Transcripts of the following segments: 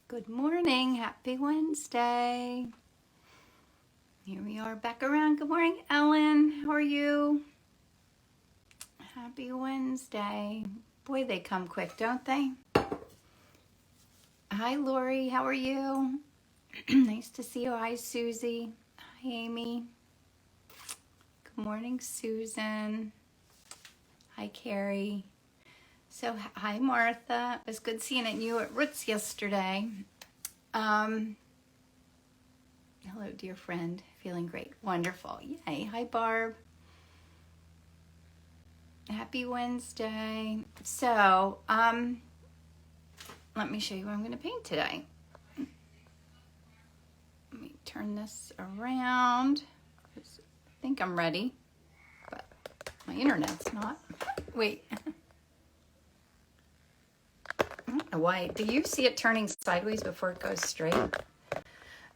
Good morning. Happy Wednesday. Here we are back around. Good morning, Ellen. How are you? Happy Wednesday. Boy, they come quick, don't they? Hi, Lori. How are you? Nice to see you. Hi, Susie. Hi, Amy. Good morning, Susan. Hi, Carrie. So, hi, Martha. It was good seeing you at Roots yesterday. Hello, dear friend. Feeling great. Wonderful. Yay. Hi, Barb. Happy Wednesday. So, let me show you what I'm going to paint today. Let me turn this around. I think I'm ready, but my internet's not. Wait. I don't know why. Do you see it turning sideways before it goes straight?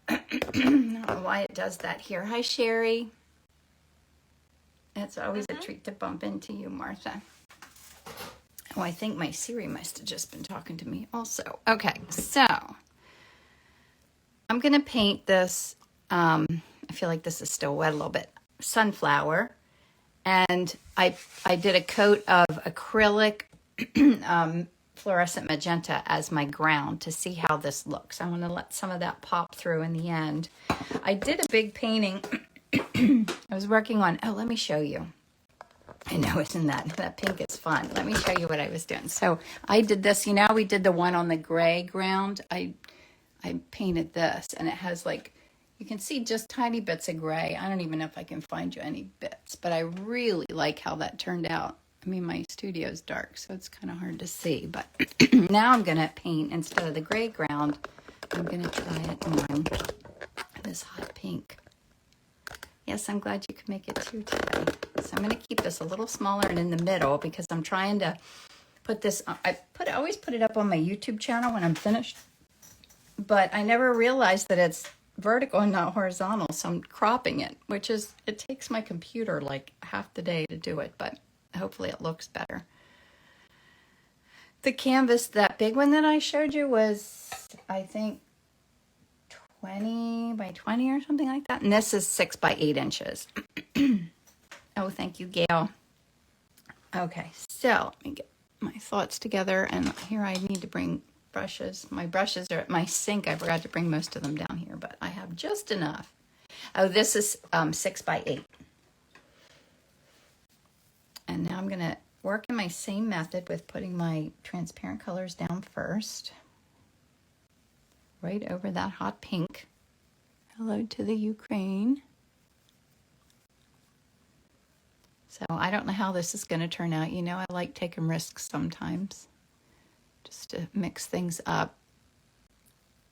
I don't know why it does that here. Hi, Sherry. It's always a treat to bump into you, Martha. Oh, I think my Siri must have just been talking to me also. Okay, so I'm going to paint this. I feel like this is still wet a little bit. Sunflower. And I did a coat of acrylic fluorescent magenta as my ground to see how this looks. I want to let some of that pop through in the end. I did a big painting. I was working on, let me show you. I know, isn't that pink is fun. Let me show you what I was doing. So I did this, we did the one on the gray ground. I painted this and it has like, you can see just tiny bits of gray. I don't even know if I can find you any bits, but I really like how that turned out. I mean, my studio's dark, so it's kind of hard to see, but now I'm going to paint, instead of the gray ground, I'm going to try it on this hot pink. Yes, I'm glad you could make it too today. So I'm going to keep this a little smaller and in the middle because I'm trying to put this, I always put it up on my YouTube channel when I'm finished, but I never realized that it's vertical and not horizontal, so I'm cropping it, it takes my computer like half the day to do it, but hopefully it looks better. The canvas, that big one that I showed you, was, I think, 20 by 20 or something like that. And this is 6 by 8 inches. Oh, thank you, Gail. Okay, so let me get my thoughts together. And here I need to bring brushes. My brushes are at my sink. I forgot to bring most of them down here, but I have just enough. Oh, this is 6 by 8. And now I'm going to work in my same method with putting my transparent colors down first. Right over that hot pink. Hello to the Ukraine. So I don't know how this is going to turn out. I like taking risks sometimes, just to mix things up.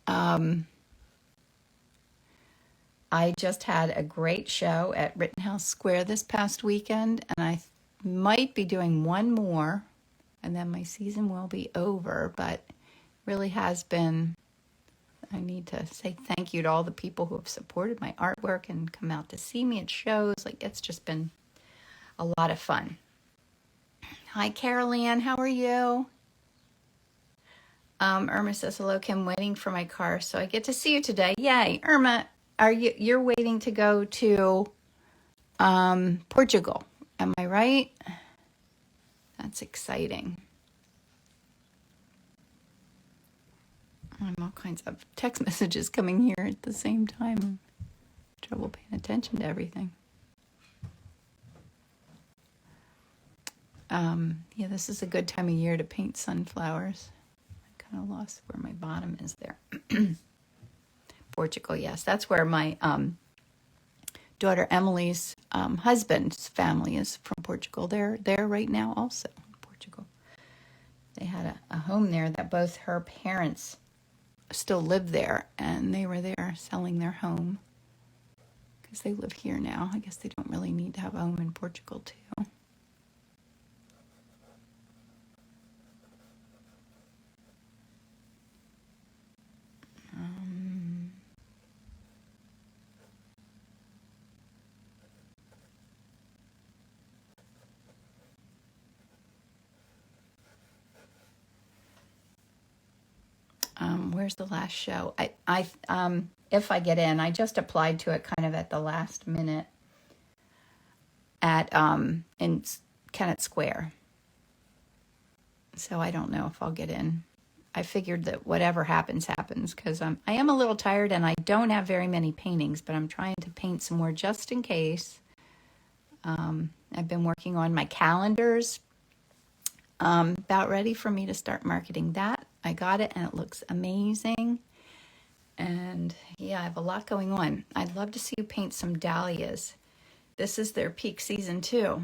I just had a great show at Rittenhouse Square this past weekend, and I might be doing one more, and then my season will be over, but really has been, I need to say thank you to all the people who have supported my artwork and come out to see me at shows. Like, it's just been a lot of fun. Hi, Carol Ann. How are you? Irma says, hello, Kim, waiting for my car, so I get to see you today. Yay. Irma, you're waiting to go to Portugal. Am I right? That's exciting. I have all kinds of text messages coming here at the same time. I'm trouble paying attention to everything. Yeah, this is a good time of year to paint sunflowers. I kind of lost where my bottom is there. Portugal, yes. That's where my daughter Emily's husband's family is from Portugal. They're there right now also in Portugal. They had a home there that both her parents still live there, and they were there selling their home because they live here now. I guess they don't really need to have a home in Portugal too. where's the last show? If I get in, I just applied to it kind of at the last minute at in Kennett Square. So I don't know if I'll get in. I figured that whatever happens, happens, because I am a little tired and I don't have very many paintings, but I'm trying to paint some more just in case. I've been working on my calendars. About ready for me to start marketing that. I got it and it looks amazing. And yeah, I have a lot going on. I'd love to see you paint some dahlias. This is their peak season too.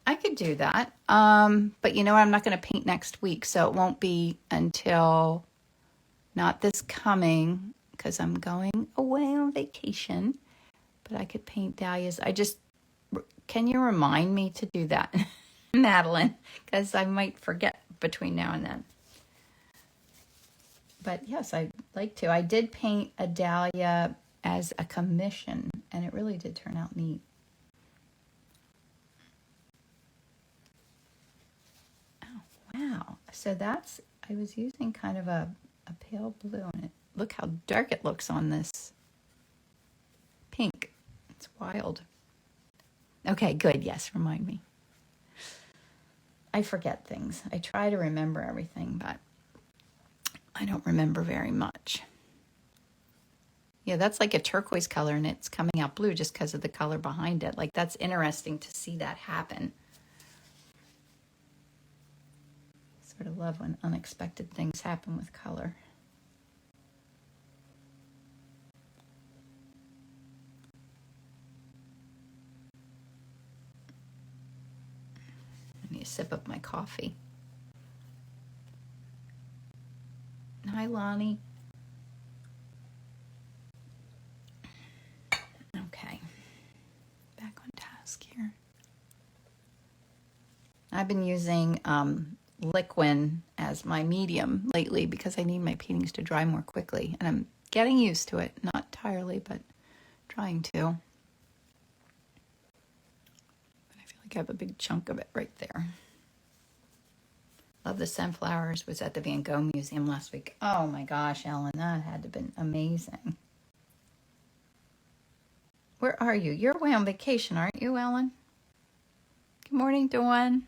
I could do that. But you know what? I'm not going to paint next week. So it won't be until not this coming because I'm going away on vacation. But I could paint dahlias. Can you remind me to do that, Madeline? Because I might forget between now and then. But yes, I'd like to. I did paint a dahlia as a commission, and it really did turn out neat. Wow. So I was using kind of a pale blue on it. Look how dark it looks on this pink. It's wild. Okay, good. Yes, remind me. I forget things. I try to remember everything, but I don't remember very much. Yeah, that's like a turquoise color and it's coming out blue just because of the color behind it. Like, that's interesting to see that happen. Sort of love when unexpected things happen with color. I need a sip of my coffee. Hi, Lonnie. Okay, back on task here. I've been using liquid as my medium lately because I need my paintings to dry more quickly, and I'm getting used to it. Not entirely, but trying to. But I feel like I have a big chunk of it right there. Love the sunflowers. Was at the Van Gogh Museum last week. Oh my gosh, Ellen, that had to have been amazing. Where are you? You're away on vacation, aren't you, Ellen? Good morning, Dawn.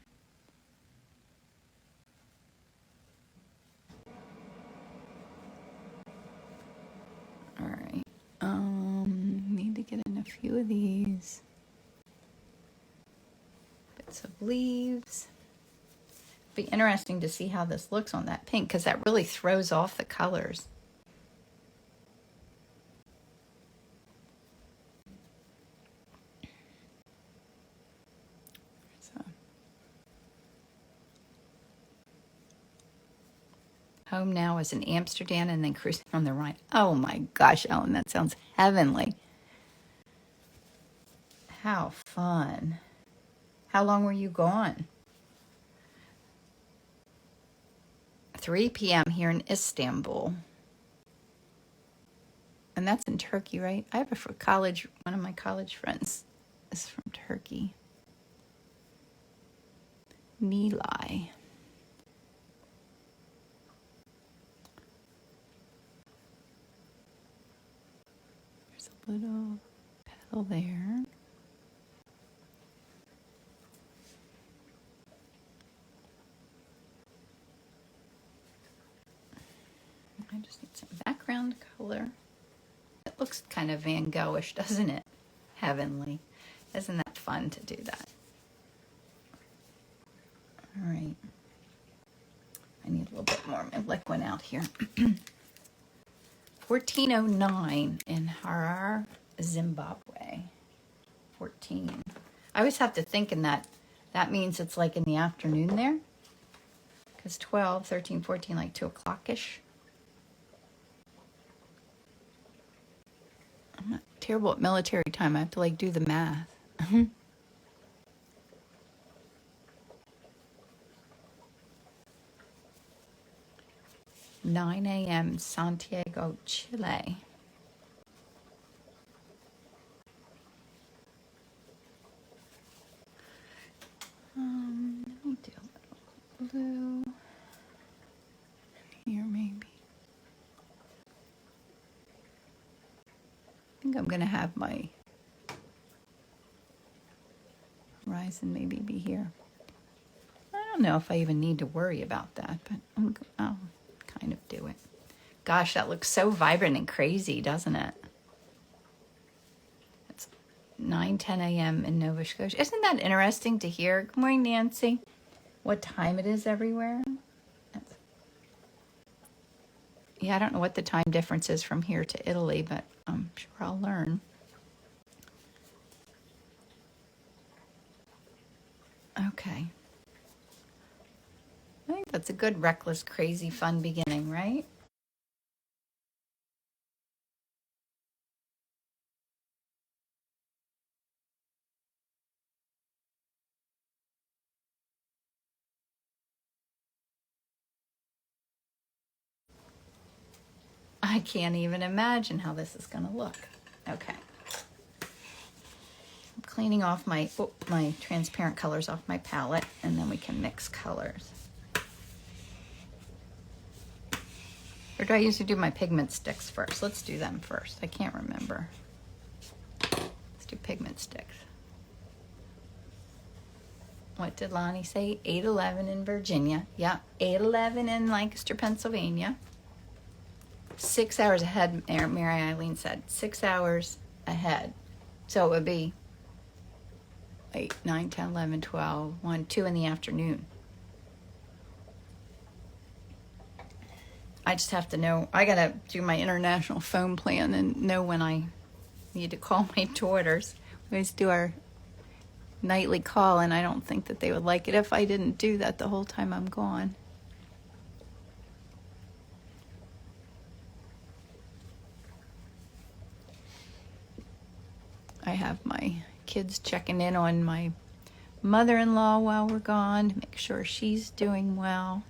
All right. Need to get in a few of these bits of leaves. Be interesting to see how this looks on that pink because that really throws off the colors. So, home now is in Amsterdam and then cruising on the Rhine. Oh my gosh, Ellen, that sounds heavenly. How fun. How long were you gone? 3 p.m. here in Istanbul. And that's in Turkey, right? I have one of my college friends is from Turkey. Nilay. There's a little petal there. I just need some background color. It looks kind of Van Gogh-ish, doesn't it? Heavenly. Isn't that fun to do that? All right. I need a little bit more of my liquid out here. 1409 in Harar, Zimbabwe. 14. I always have to think in that means it's like in the afternoon there. Because 12, 13, 14, like 2 o'clock-ish. I'm not terrible at military time. I have to like do the math. 9 a.m. Santiago, Chile. Let me do a little blue here maybe. think I'm going to have my horizon maybe be here. I don't know if I even need to worry about that, but I'll kind of do it. Gosh, that looks so vibrant and crazy, doesn't it? It's 9:10 a.m. in Nova Scotia. Isn't that interesting to hear? Good morning, Nancy. What time it is everywhere? Yeah, I don't know what the time difference is from here to Italy, but I'm sure I'll learn. Okay. I think that's a good, reckless, crazy, fun beginning, right? I can't even imagine how this is going to look. Okay. I'm cleaning off my transparent colors off my palette, and then we can mix colors. Or do I usually do my pigment sticks first? Let's do them first. I can't remember. Let's do pigment sticks. What did Lonnie say? 8:11 in Virginia. Yeah, 8:11 in Lancaster, Pennsylvania. 6 hours ahead, Mary Eileen said. 6 hours ahead. So it would be 8, 9, 10, 11, 12, 1, 2 in the afternoon. I just have to know. I got to do my international phone plan and know when I need to call my daughters. We always do our nightly call, and I don't think that they would like it if I didn't do that the whole time I'm gone. I have my kids checking in on my mother-in-law while we're gone to make sure she's doing well.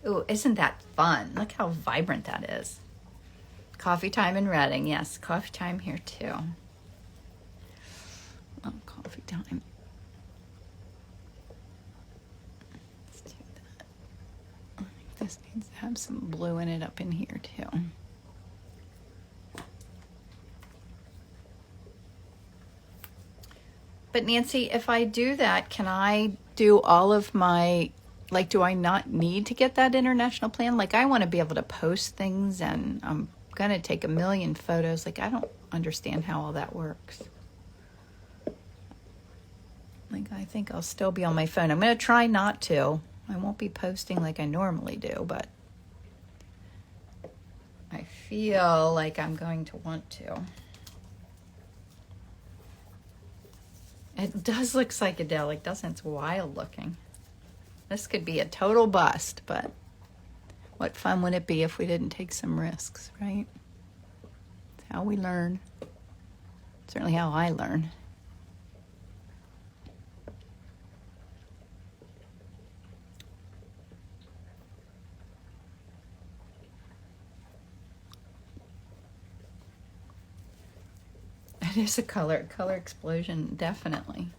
Ooh, isn't that fun? Look how vibrant that is. Coffee time in Reading. Yes, coffee time here too. Oh, coffee time. Let's do that. I think this needs to have some blue in it up in here too. But Nancy, if I do that, can I do all of my, like, do I not need to get that international plan? Like, I want to be able to post things, and I'm going to take a million photos. Like, I don't understand how all that works. Like, I think I'll still be on my phone. I'm going to try not to. I won't be posting like I normally do, but I feel like I'm going to want to. It does look psychedelic, doesn't it? It's wild looking. This could be a total bust, but what fun would it be if we didn't take some risks, right? It's how we learn. Certainly how I learn. It is a color explosion, definitely.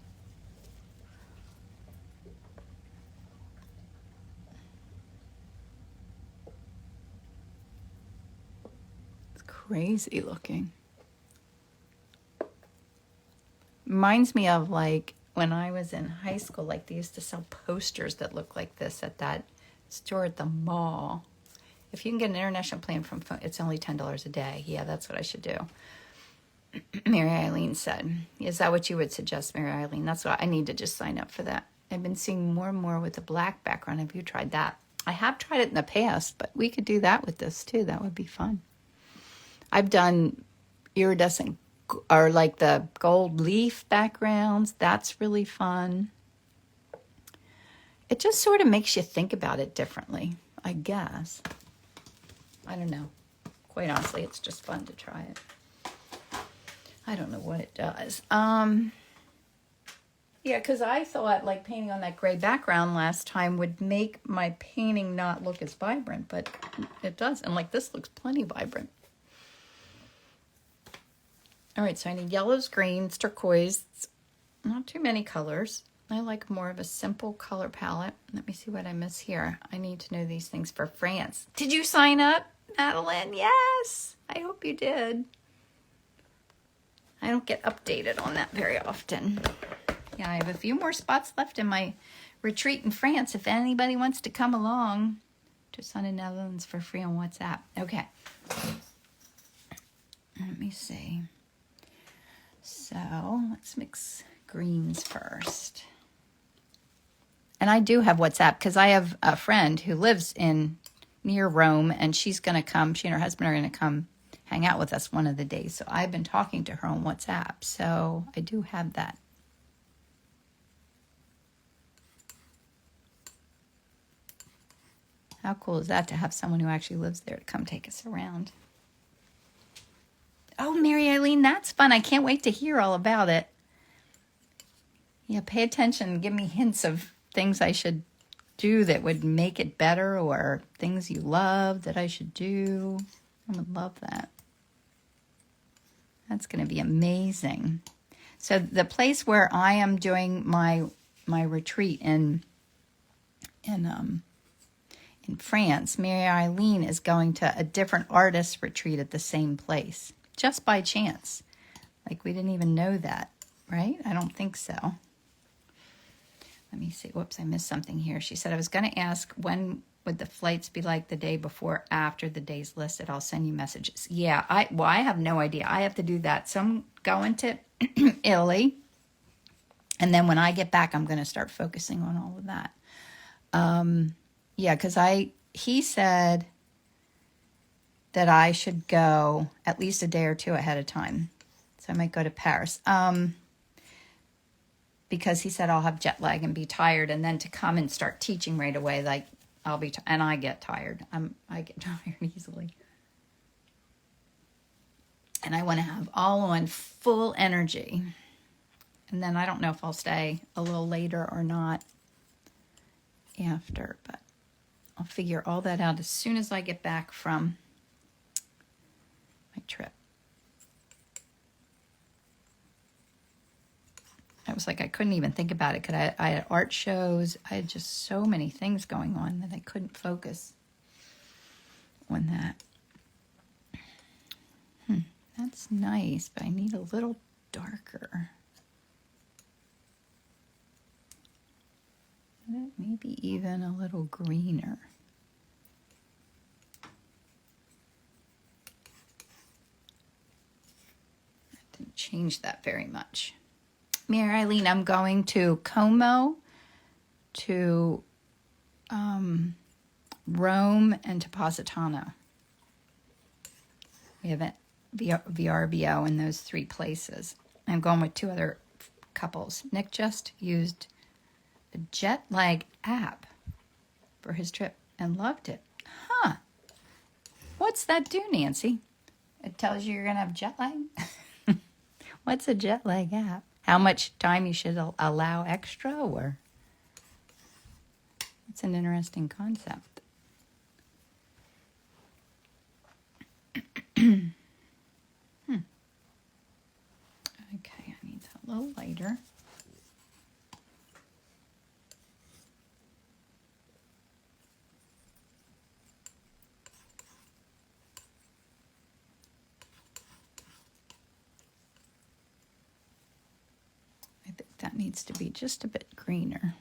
It's crazy looking. Reminds me of like when I was in high school, like they used to sell posters that look like this at that store at the mall. If you can get an international plan from phone, it's only $10 a day. Yeah, that's what I should do. Mary Eileen said, is that what you would suggest, Mary Eileen? That's what I need to just sign up for that. I've been seeing more and more with a black background. Have you tried that? I have tried it in the past, but we could do that with this too. That would be fun. I've done iridescent or like the gold leaf backgrounds. That's really fun. It just sort of makes you think about it differently, I guess. I don't know. Quite honestly, it's just fun to try it. I don't know what it does. Yeah, because I thought like painting on that gray background last time would make my painting not look as vibrant, but it does. And like this looks plenty vibrant. All right, so I need yellows, greens, turquoise. Not too many colors. I like more of a simple color palette. Let me see what I miss here. I need to know these things for France. Did you sign up, Madeline? Yes. I hope you did. I don't get updated on that very often. Yeah, I have a few more spots left in my retreat in France if anybody wants to come along to Sun and Netherlands for free on WhatsApp. Okay. Let me see. So let's mix greens first. And I do have WhatsApp because I have a friend who lives near Rome, and she's going to come. She and her husband are going to come hang out with us one of the days. So I've been talking to her on WhatsApp. So I do have that. How cool is that to have someone who actually lives there to come take us around? Oh, Mary Eileen, that's fun. I can't wait to hear all about it. Yeah, pay attention. Give me hints of things I should do that would make it better, or things you love that I should do. I would love that. That's going to be amazing. So the place where I am doing my retreat in France, Mary Eileen is going to a different artist retreat at the same place, just by chance. Like, we didn't even know that, right? I don't think so. Let me see. Whoops, I missed something here. She said, I was going to ask, when would the flights be like the day before, after the days listed? I'll send you messages. Yeah, I have no idea. I have to do that. So I'm going to Italy. And then when I get back, I'm going to start focusing on all of that. Yeah, because he said that I should go at least a day or two ahead of time. So I might go to Paris. Because he said I'll have jet lag and be tired, and then to come and start teaching right away, like I'll be, and I get tired. I get tired easily. And I want to have all on full energy. And then I don't know if I'll stay a little later or not after, but I'll figure all that out as soon as I get back from my trip. I was like, I couldn't even think about it because I had art shows. I had just so many things going on that I couldn't focus on that. That's nice, but I need a little darker. Maybe even a little greener. That didn't change that very much. Mary Eileen, I'm going to Como, to Rome, and to Positano. We have VRBO in those three places. I'm going with two other couples. Nick just used a jet lag app for his trip and loved it. Huh. What's that do, Nancy? It tells you you're going to have jet lag? What's a jet lag app? How much time you should allow extra, or? It's an interesting concept. Okay, I need that a little lighter. I think that needs to be just a bit greener.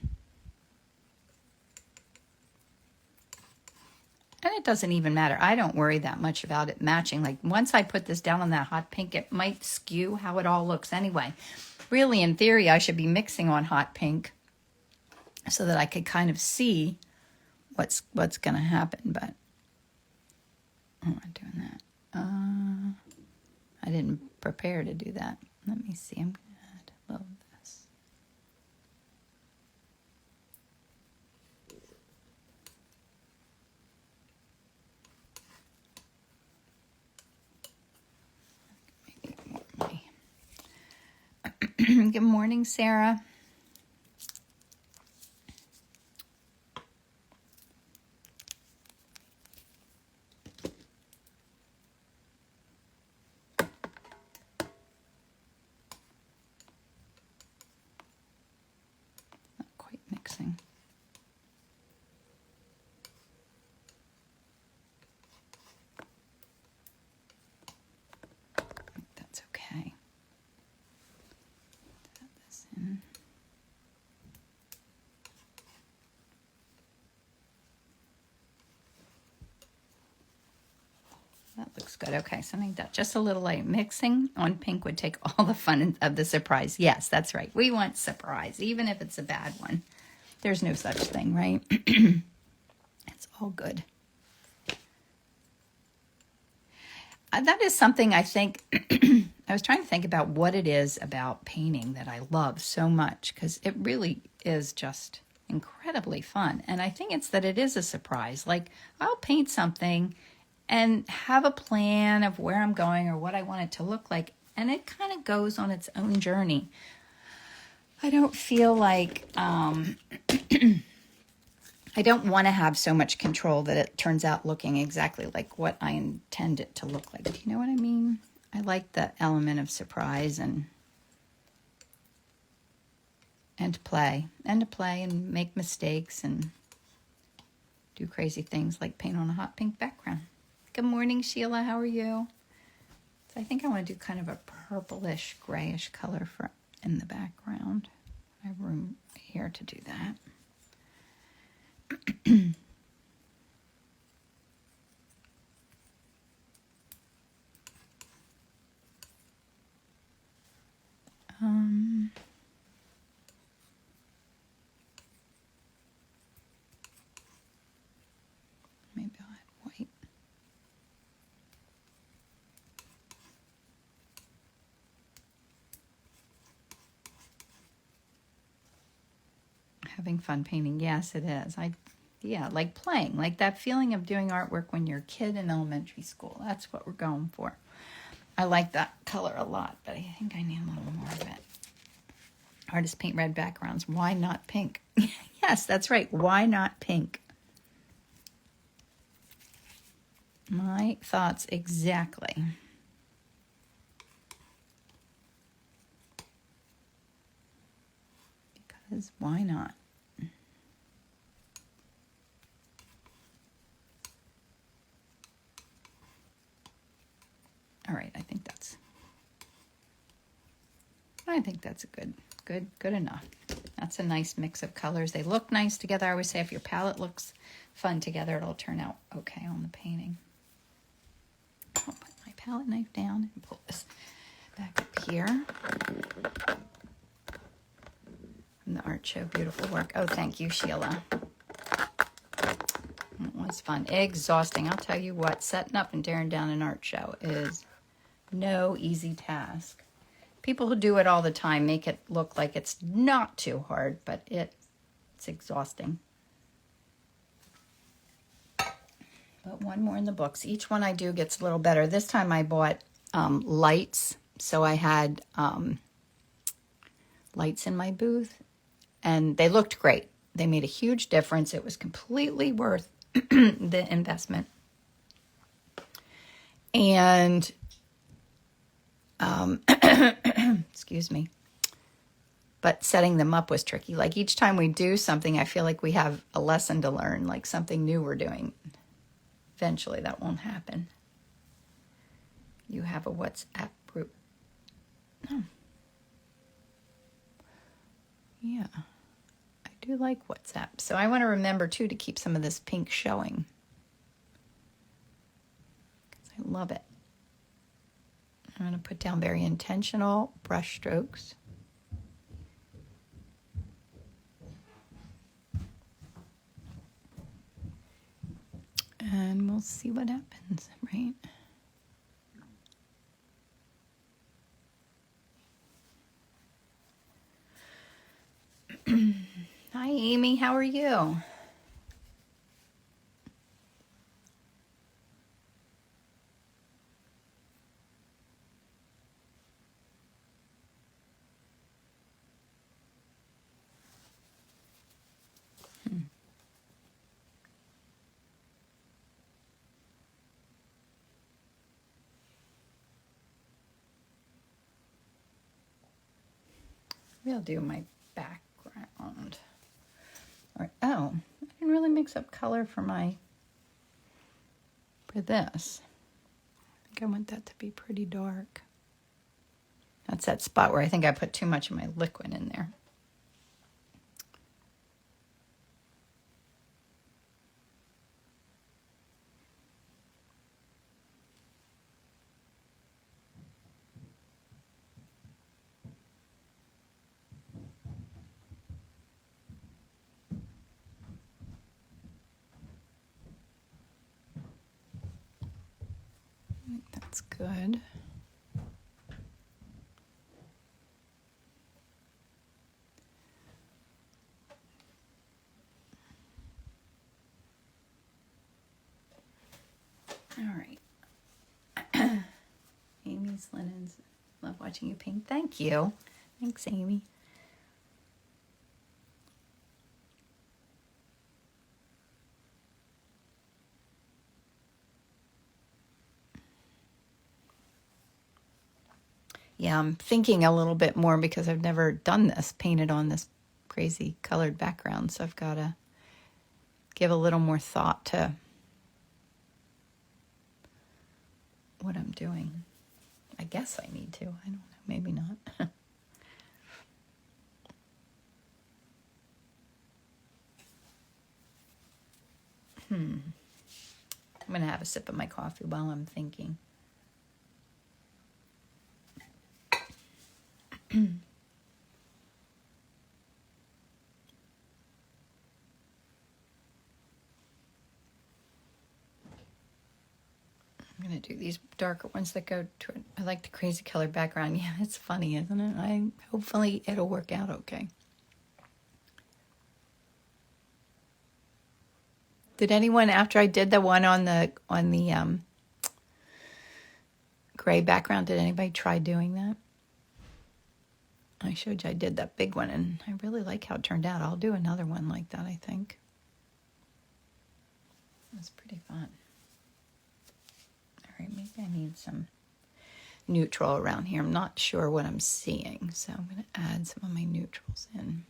And it doesn't even matter. I don't worry that much about it matching. Like, once I put this down on that hot pink, it might skew how it all looks anyway. Really, in theory, I should be mixing on hot pink so that I could kind of see what's going to happen. But I'm not doing that. I didn't prepare to do that. Let me see. I'm going to add a little of this. Good morning, Sarah. Not quite mixing. That looks good. Okay, something that just a little light mixing on pink would take all the fun of the surprise. Yes, that's right. We want surprise, even if it's a bad one. There's no such thing, right? It's all good. That is something I think, I was trying to think about what it is about painting that I love so much, because it really is just incredibly fun. And I think it's that it is a surprise. Like, I'll paint something and have a plan of where I'm going or what I want it to look like, and it kind of goes on its own journey. I don't feel like, I don't want to have so much control that it turns out looking exactly like what I intend it to look like. Do you know what I mean? I like the element of surprise and to play and make mistakes and do crazy things like paint on a hot pink background. Good morning, Sheila. How are you? So I think I want to do kind of a purplish, grayish color for in the background. I have room here to do that. Maybe I'll add white. Having fun painting. Yes, it is. Yeah, like playing, like that feeling of doing artwork when you're a kid in elementary school. That's what we're going for. I like that color a lot, but I think I need a little more of it. Artists paint red backgrounds. Why not pink? Yes, that's right. Why not pink? My thoughts exactly. Because why not? All right, I think that's a good enough. That's a nice mix of colors. They look nice together. I always say if your palette looks fun together, it'll turn out okay on the painting. I'll put my palette knife down and pull this back up here. From the art show, beautiful work. Oh, thank you, Sheila. It was fun. Exhausting. I'll tell you what, setting up and tearing down an art show is no easy task. People who do it all the time make it look like it's not too hard, but it's exhausting. But one more in the books. Each one I do gets a little better. This time I bought lights, so I had lights in my booth, and they looked great. They made a huge difference. It was completely worth the investment. And excuse me, but setting them up was tricky. Like each time we do something, I feel like we have a lesson to learn, like something new we're doing. Eventually that won't happen. You have a WhatsApp group. Oh. Yeah, I do like WhatsApp. So I want to remember too to keep some of this pink showing, because I love it. I'm going to put down very intentional brush strokes. And we'll see what happens, right? Hi, Amy. How are you? We'll do my background. All right. Oh, I didn't really mix up color for this. I think I want that to be pretty dark. That's that spot where I think I put too much of my liquid in there. looks good. All right. Amy's linens. Love watching you paint. Thank you. Thanks, Amy. Yeah, I'm thinking a little bit more because I've never done this, painted on this crazy colored background. So I've got to give a little more thought to what I'm doing. I guess I need to. I don't know. Maybe not. I'm going to have a sip of my coffee while I'm thinking. I'm going to do these darker ones that go to, I like the crazy color background. Yeah, it's funny, isn't it? Hopefully it'll work out okay. Did anyone, after I did the one on the gray background, did anybody try doing that? I showed you I did that big one, and I really like how it turned out. I'll do another one like that, I think. It was pretty fun. All right, maybe I need some neutral around here. I'm not sure what I'm seeing, so I'm going to add some of my neutrals in.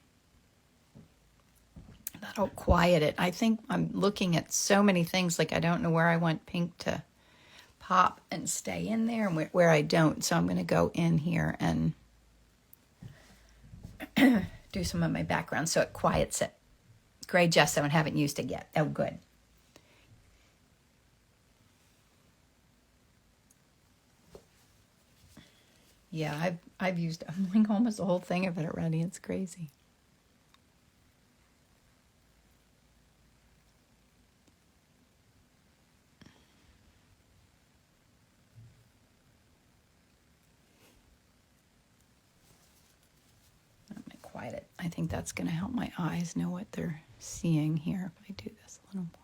That'll quiet it. I think I'm looking at so many things, like I don't know where I want pink to pop and stay in there and where I don't. So I'm going to go in here and do some of my background so it quiets it. Gray gesso and haven't used it yet. Oh, good. Yeah, I've used like almost the whole thing of it already. It's crazy. Quiet it. I think that's going to help my eyes know what they're seeing here if I do this a little more.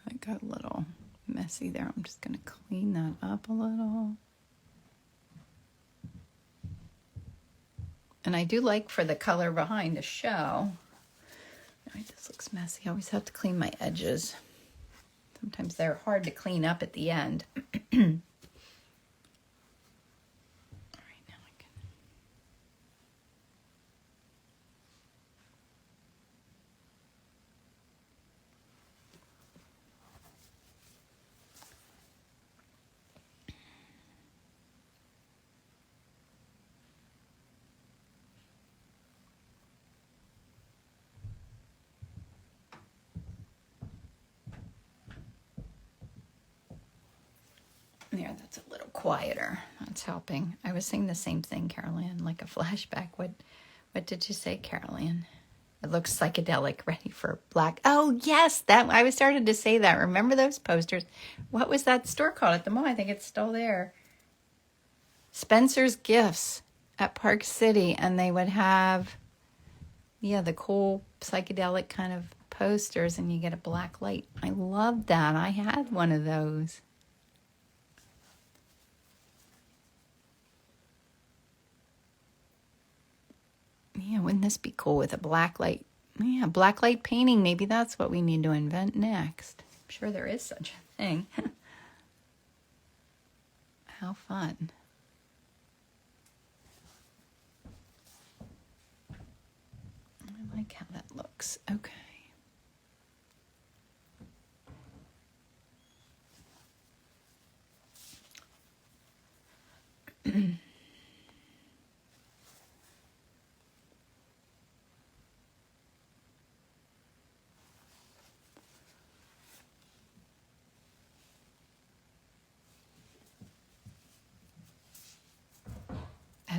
I got a little messy there. I'm just going to clean that up a little. And I do like for the color behind to show. This looks messy. I always have to clean my edges. Sometimes they're hard to clean up at the end. There, that's a little quieter. That's helping. I was saying the same thing, Carol-Ann, like a flashback. What did you say, Carol-Ann? It looks psychedelic, ready for black. Oh, yes, that I was started to say that. Remember those posters? What was that store called at the mall? I think it's still there. Spencer's Gifts at Park City, and they would have, yeah, the cool psychedelic kind of posters, and you get a black light. I love that. I had one of those. Yeah, wouldn't this be cool with a black light? Yeah, black light painting. Maybe that's what we need to invent next. I'm sure there is such a thing. How fun. I like how that looks. Okay.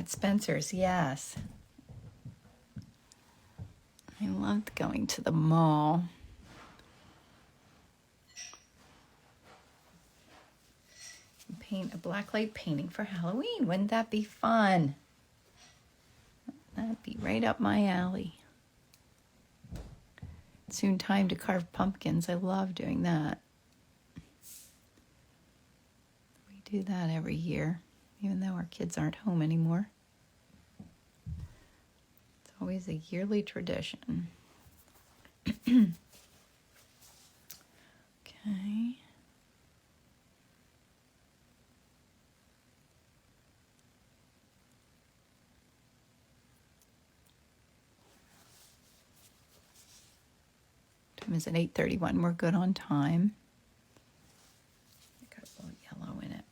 At Spencer's, yes. I loved going to the mall. Paint a blacklight painting for Halloween. Wouldn't that be fun? That'd be right up my alley. Soon time to carve pumpkins. I love doing that. We do that every year, even though our kids aren't home anymore. It's always a yearly tradition. Okay. Time is at 8:31. We're good on time. I got a little yellow in it.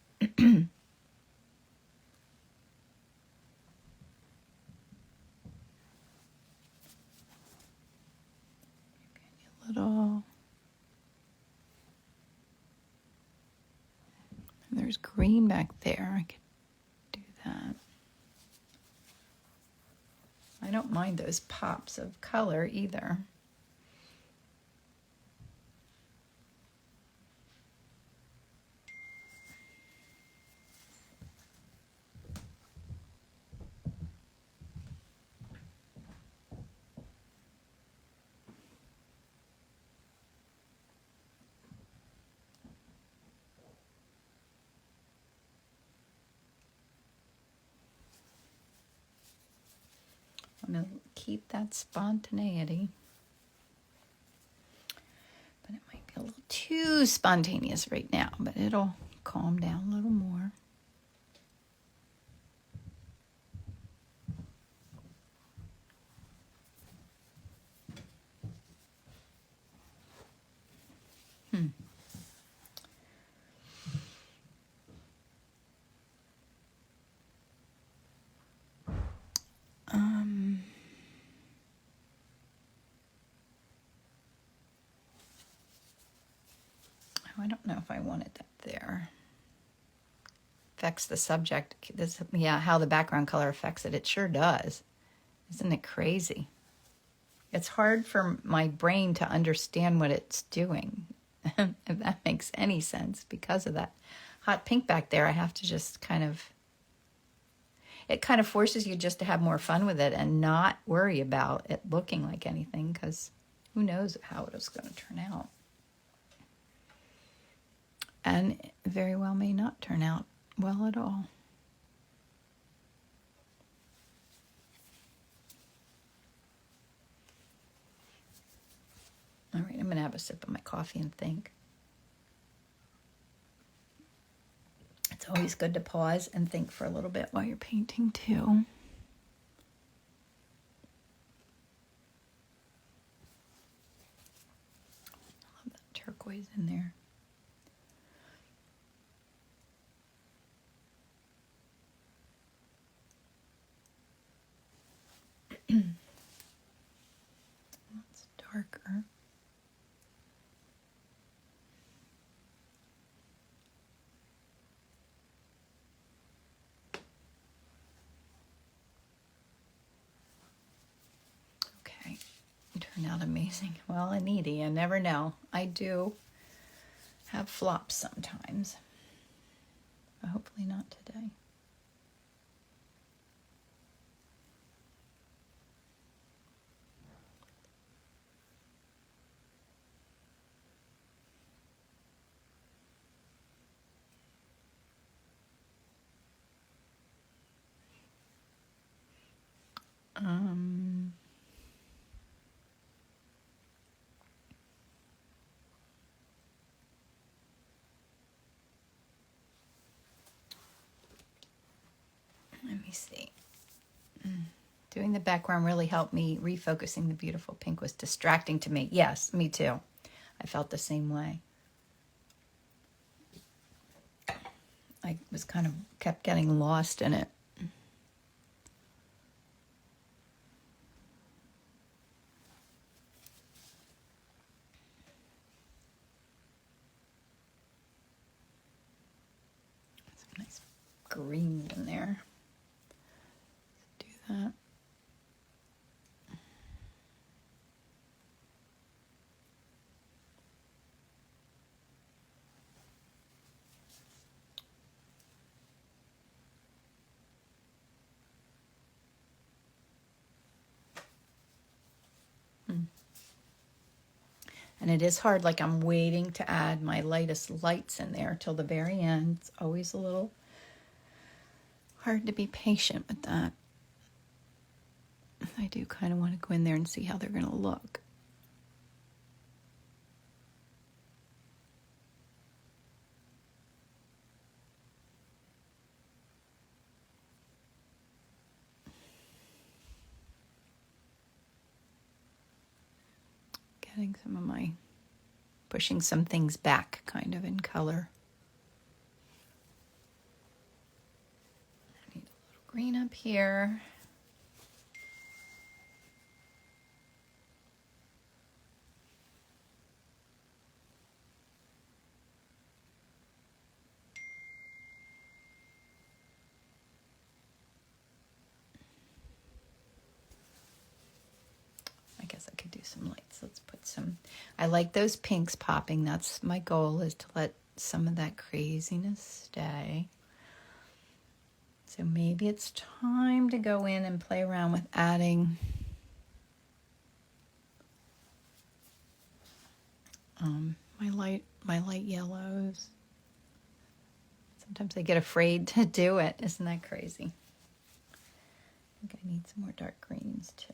Little. And there's green back there. I could do that. I don't mind those pops of color either. I'm going to keep that spontaneity. But it might be a little too spontaneous right now, but it'll calm down a little more. I don't know if I wanted that there. Affects the subject. This, yeah, how the background color affects it. It sure does. Isn't it crazy? It's hard for my brain to understand what it's doing, if that makes any sense, because of that hot pink back there. I have to just it kind of forces you just to have more fun with it and not worry about it looking like anything, because who knows how it is going to turn out. And it very well may not turn out well at all. All right, I'm going to have a sip of my coffee and think. It's always good to pause and think for a little bit while you're painting too. I love that turquoise in there. That's darker. Okay, turned out amazing. Well, Anita, you never know. I do have flops sometimes, but hopefully not today. Let me see. Doing the background really helped me. Refocusing the beautiful pink was distracting to me. Yes, me too. I felt the same way. I was kept getting lost in it. Some nice green in there. And it is hard, like I'm waiting to add my lightest lights in there till the very end. It's always a little hard to be patient with that. I do kind of want to go in there and see how they're going to look. Getting some of my, pushing some things back kind of in color. I need a little green up here. I guess I could do some lights. Let's put some, I like those pinks popping. That's my goal, is to let some of that craziness stay. So maybe it's time to go in and play around with adding my light yellows. Sometimes I get afraid to do it. Isn't that crazy? I think I need some more dark greens too.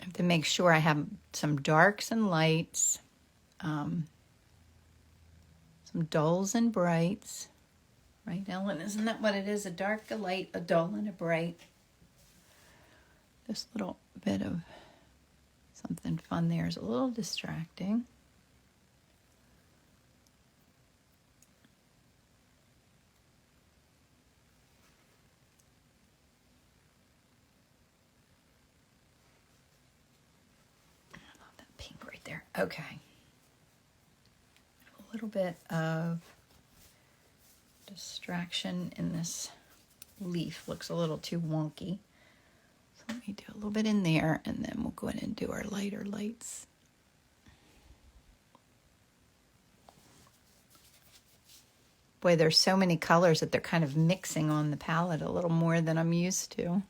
I have to make sure I have some darks and lights, some dulls and brights. Right, Ellen? Isn't that what it is? A dark, a light, a dull, and a bright. This little bit of something fun there is a little distracting. I love that pink right there. Okay. A little bit of distraction in this leaf. Looks a little too wonky. So let me do a little bit in there, and then we'll go in and do our lighter lights. Boy, there's so many colors that they're kind of mixing on the palette a little more than I'm used to.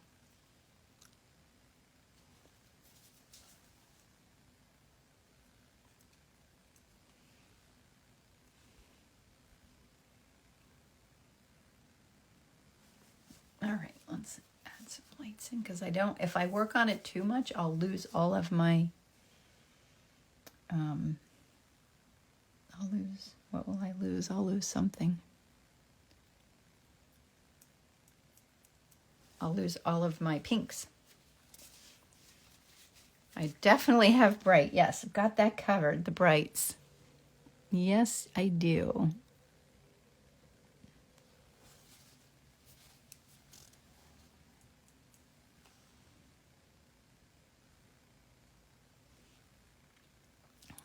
All right, let's add some lights in, because if I work on it too much, I'll lose all of my, what will I lose? I'll lose something. I'll lose all of my pinks. I definitely have bright. Yes, I've got that covered, the brights. Yes, I do.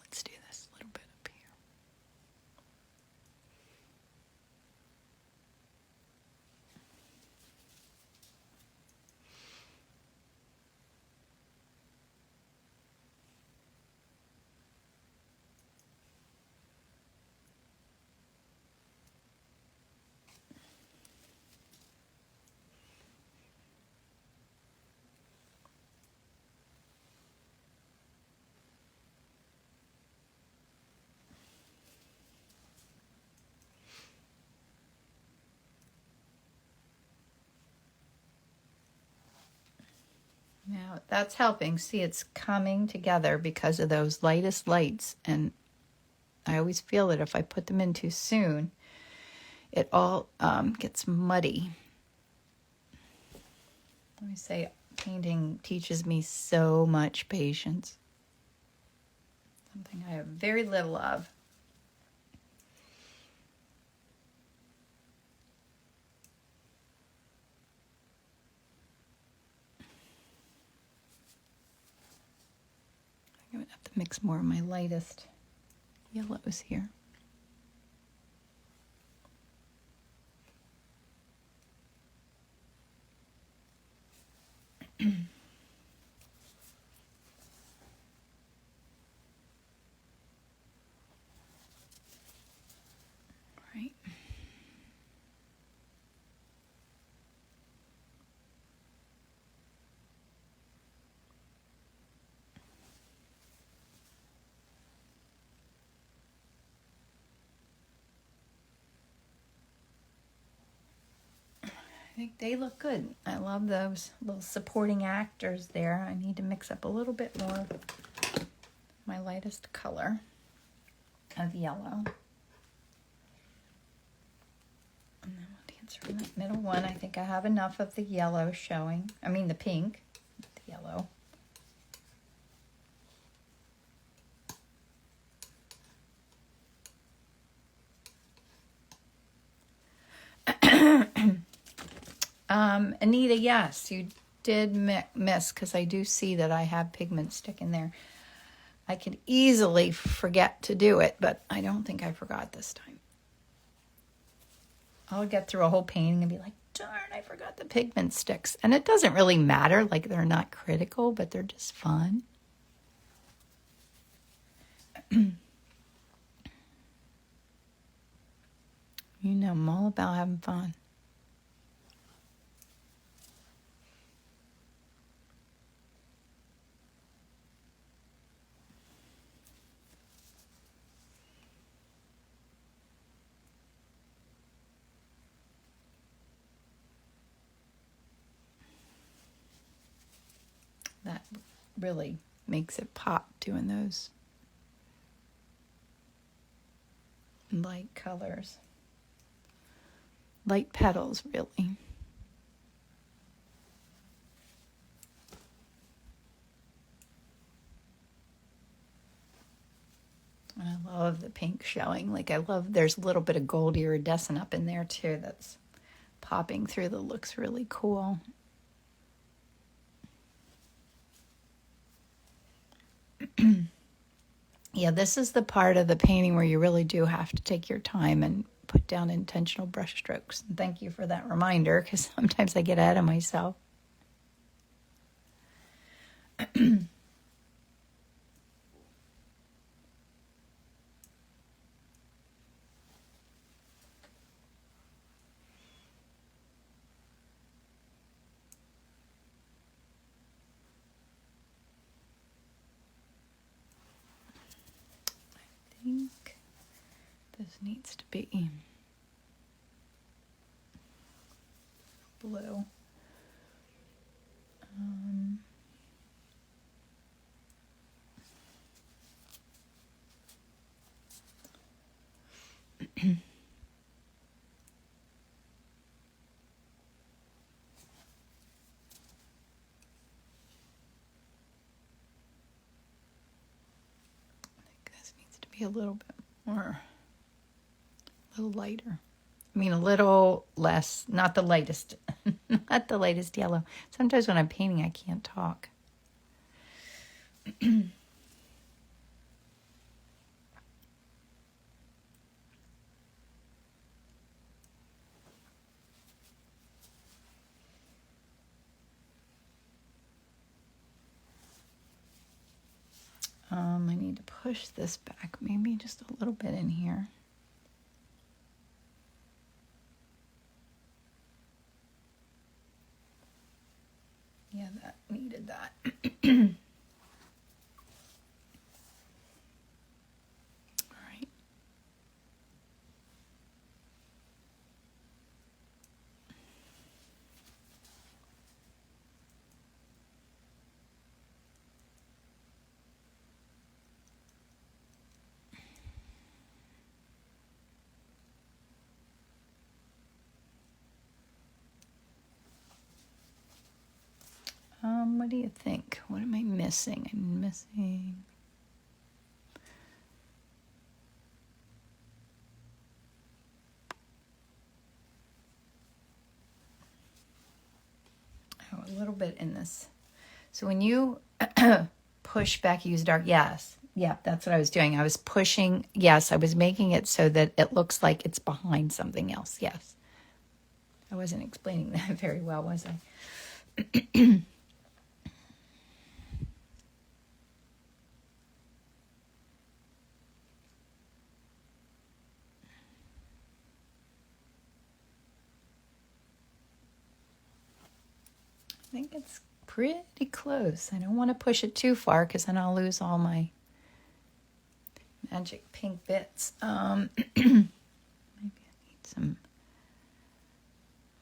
Let's do this a little bit up here. Now that's helping. See, it's coming together because of those lightest lights. And I always feel that if I put them in too soon, it all gets muddy. Let me say, painting teaches me so much patience. Something I have very little of. I'm going to have to mix more of my lightest yellows here. think they look good. I love those little supporting actors there. I need to mix up a little bit more of my lightest color of yellow. And then we'll dance from that middle one. I think I have enough of the yellow showing. I mean the pink, the yellow. Anita, yes, you did miss, because I do see that I have pigment sticking there. I could easily forget to do it, but I don't think I forgot this time. I'll get through a whole painting and be like, darn, I forgot the pigment sticks. And it doesn't really matter, like they're not critical, but they're just fun. You know, I'm all about having fun. That really makes it pop, doing those light colors. Light petals, really. I love the pink showing. Like, I love, there's a little bit of gold iridescent up in there too that's popping through that looks really cool. Yeah, this is the part of the painting where you really do have to take your time and put down intentional brush strokes. And thank you for that reminder, because sometimes I get ahead of myself. I think this needs to be blue. Be a little bit more, a little lighter. I mean, a little less, not the lightest, not the lightest yellow. Sometimes when I'm painting, I can't talk. I need to push this back, maybe just a little bit in here. Yeah, that needed that. All right. What do you think? What am I missing? I'm missing... Oh, a little bit in this. So when you push back, use dark, yes. Yeah, that's what I was doing. I was pushing, yes, I was making it so that it looks like it's behind something else, yes. I wasn't explaining that very well, was I? I think it's pretty close. I don't want to push it too far because then I'll lose all my magic pink bits. Maybe I need some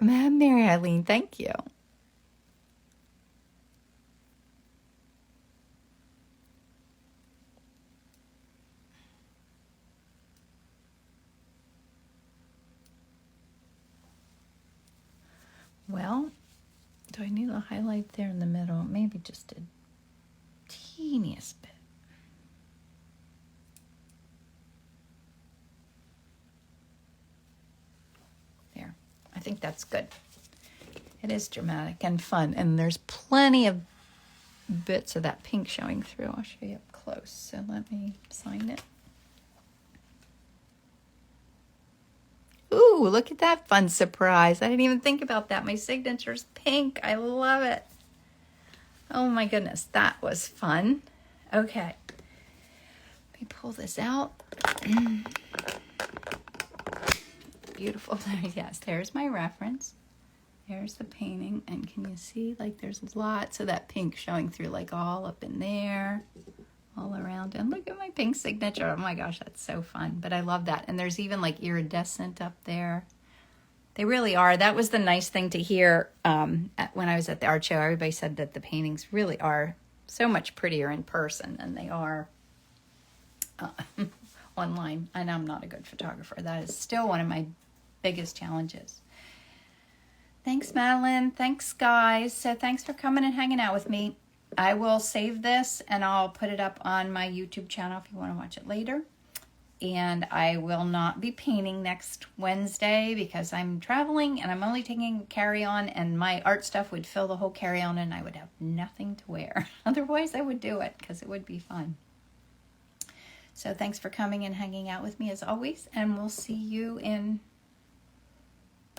Mary Eileen, thank you. Well, do I need a highlight there in the middle? Maybe just a teeniest bit. There. I think that's good. It is dramatic and fun, and there's plenty of bits of that pink showing through. I'll show you up close. So let me sign it. Ooh, look at that fun surprise. I didn't even think about that. My signature's pink. I love it. Oh my goodness, that was fun. Okay. Let me pull this out. Beautiful. Yes, there's my reference. There's the painting. And can you see, like, there's lots of that pink showing through, like, all up in there, all around. And look at my pink signature. Oh my gosh, that's so fun. But I love that. And there's even, like, iridescent up there. They really are. That was the nice thing to hear when I was at the art show. Everybody said that the paintings really are so much prettier in person than they are online. And I'm not a good photographer. That is still one of my biggest challenges. Thanks, Madeline. Thanks, guys. So thanks for coming and hanging out with me. I will save this and I'll put it up on my YouTube channel if you want to watch it later. And I will not be painting next Wednesday because I'm traveling and I'm only taking carry-on, and my art stuff would fill the whole carry-on and I would have nothing to wear. Otherwise, I would do it because it would be fun. So thanks for coming and hanging out with me as always. And we'll see you in...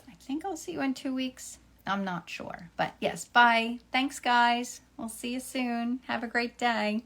I think I'll see you in 2 weeks. I'm not sure. But yes, bye. Thanks, guys. We'll see you soon. Have a great day.